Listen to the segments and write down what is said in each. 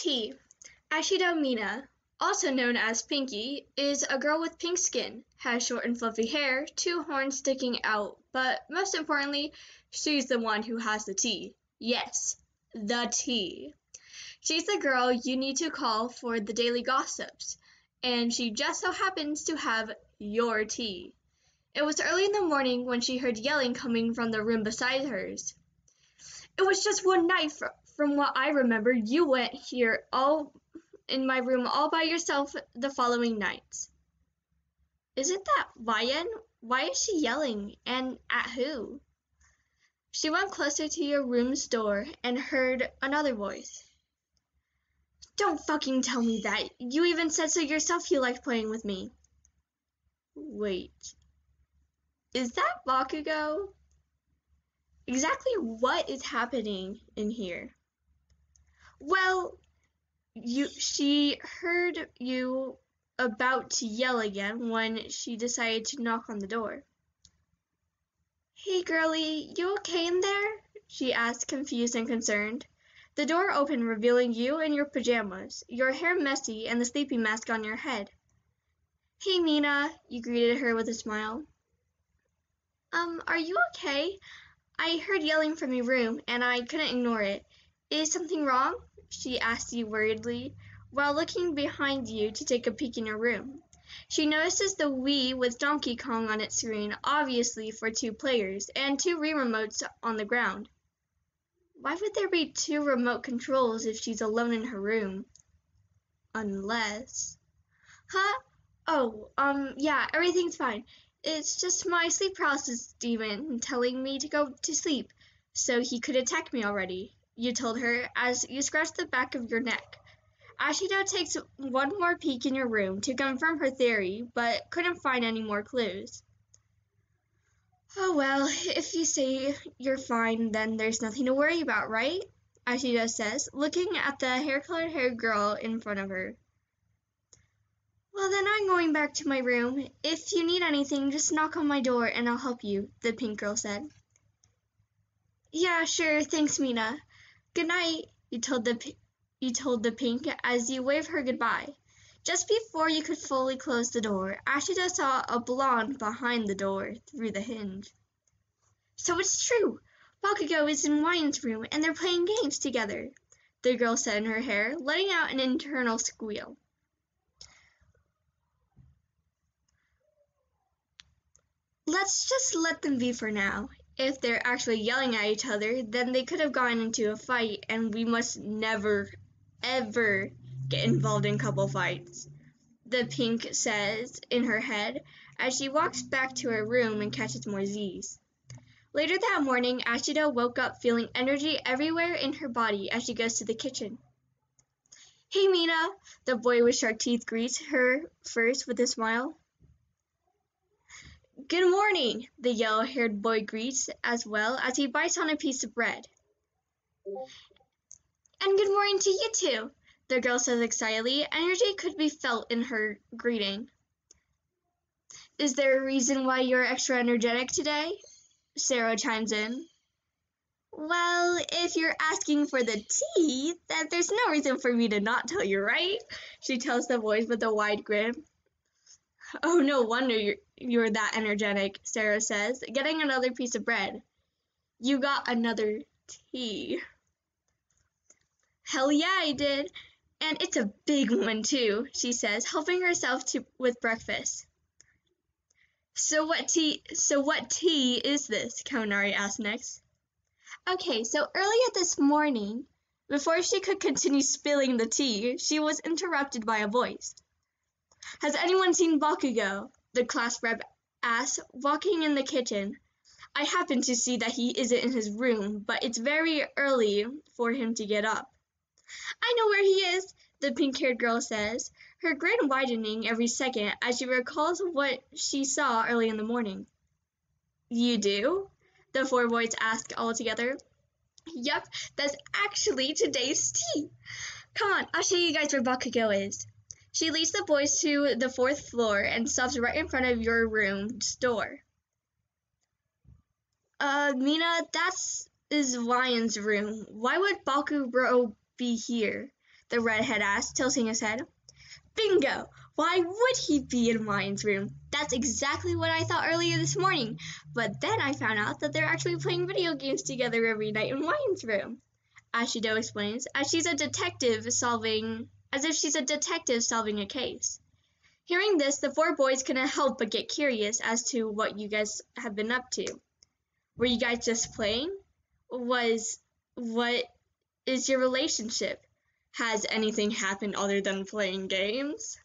T. Ashido Mina, also known as Pinky, is a girl with pink skin, has short and fluffy hair, two horns sticking out, but most importantly, she's the one who has the tea. Yes, the tea. She's the girl you need to call for the daily gossips, and she just so happens to have your tea. It was early in the morning when she heard yelling coming from the room beside hers. It was just one night, from what I remember, you went here all in my room all by yourself the following nights. Isn't that Ryan? Why is she yelling, and at who? She went closer to your room's door and heard another voice. Don't fucking tell me that. You even said so yourself you liked playing with me. Wait. Is that Bakugou? Exactly what is happening in here? Well, she heard you about to yell again when she decided to knock on the door. Hey girlie, you okay in there? She asked, confused and concerned. The door opened, revealing you in your pajamas, your hair messy and the sleeping mask on your head. Hey Mina, you greeted her with a smile. Are you okay? I heard yelling from your room, and I couldn't ignore it. Is something wrong? She asked you worriedly, while looking behind you to take a peek in your room. She notices the Wii with Donkey Kong on its screen, obviously for 2 players, and 2 Wii remotes on the ground. Why would there be 2 remote controls if she's alone in her room? Unless... Huh? Oh, yeah, everything's fine. It's just my sleep paralysis demon telling me to go to sleep, so he could attack me already, you told her as you scratched the back of your neck. Ashido takes one more peek in your room to confirm her theory, but couldn't find any more clues. Oh well, if you say you're fine, then there's nothing to worry about, right? Ashido says, looking at the hair-colored haired girl in front of her. Well, then I'm going back to my room. If you need anything, just knock on my door and I'll help you, the pink girl said. Yeah, sure, thanks, Mina. Good night, you told the pink as you waved her goodbye. Just before you could fully close the door, Ashida saw a blonde behind the door through the hinge. So it's true! Bakugou is in Ryan's room and they're playing games together, the girl said in her hair, letting out an internal squeal. Let's just let them be for now. If they're actually yelling at each other, then they could have gotten into a fight, and we must never, ever get involved in couple fights, the pink says in her head as she walks back to her room and catches more Z's. Later that morning, Ashida woke up feeling energy everywhere in her body as she goes to the kitchen. Hey Mina, the boy with sharp teeth greets her first with a smile. Good morning, the yellow-haired boy greets as well as he bites on a piece of bread. And good morning to you too, the girl says excitedly. Energy could be felt in her greeting. Is there a reason why you're extra energetic today? Sarah chimes in. Well, if you're asking for the tea, then there's no reason for me to not tell you, right? She tells the boys with a wide grin. Oh, no wonder you're that energetic, Sarah says, getting another piece of bread. You got another tea. Hell yeah, I did. And it's a big one, too, she says, helping herself with breakfast. So what tea is this? Kaminari asks next. Okay, so earlier this morning, before she could continue spilling the tea, she was interrupted by a voice. Has anyone seen Bakugou? The class rep asked, walking in the kitchen. I happen to see that he isn't in his room, but it's very early for him to get up. I know where he is, the pink-haired girl says, her grin widening every second as she recalls what she saw early in the morning. You do? The 4 boys ask all together. Yup, that's actually today's tea. Come on, I'll show you guys where Bakugou is. She leads the boys to the 4th floor and stops right in front of your room's door. Mina, is Ryan's room. Why would Bakugou be here? the redhead asked, tilting his head. Bingo! Why would he be in Ryan's room? That's exactly what I thought earlier this morning, but then I found out that they're actually playing video games together every night in Ryan's room. Ashido explains, as if she's a detective solving a case. Hearing this, the four boys couldn't help but get curious as to what you guys have been up to. Were you guys just playing? What is your relationship? Has anything happened other than playing games?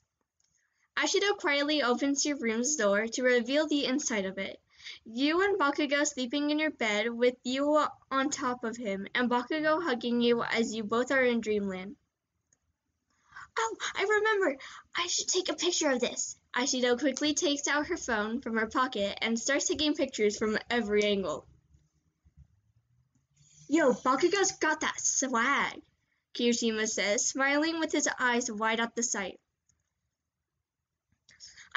Ashido quietly opens your room's door to reveal the inside of it. You and Bakugou sleeping in your bed with you on top of him, and Bakugou hugging you as you both are in dreamland. Oh, I remember! I should take a picture of this. Ashido quickly takes out her phone from her pocket and starts taking pictures from every angle. Yo, Bakugou's got that swag, Kirishima says, smiling with his eyes wide at the sight.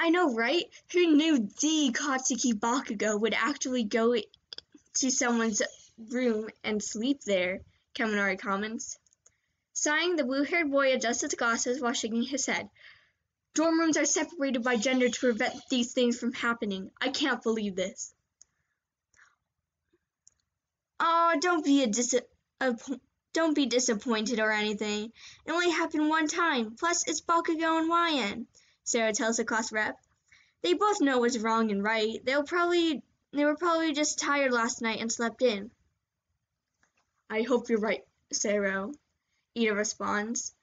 I know, right? Who knew the Katsuki Bakugou would actually go to someone's room and sleep there, Kaminari comments. Sighing, the blue-haired boy adjusts his glasses while shaking his head. Dorm rooms are separated by gender to prevent these things from happening. I can't believe this. Oh, don't be disappointed or anything. It only happened one time. Plus, it's Bakugou and YN, Sarah tells the class rep. They both know what's wrong and right. They were probably just tired last night and slept in. I hope you're right, Sarah, Ida responds.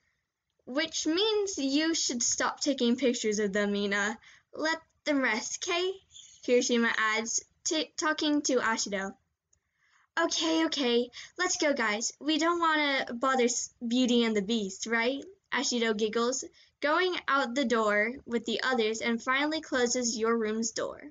Which means you should stop taking pictures of them, Ina. Let them rest, okay? Kirishima adds, talking to Ashido. Okay, let's go, guys. We don't want to bother Beauty and the Beast, right? Ashido giggles, going out the door with the others and finally closes your room's door.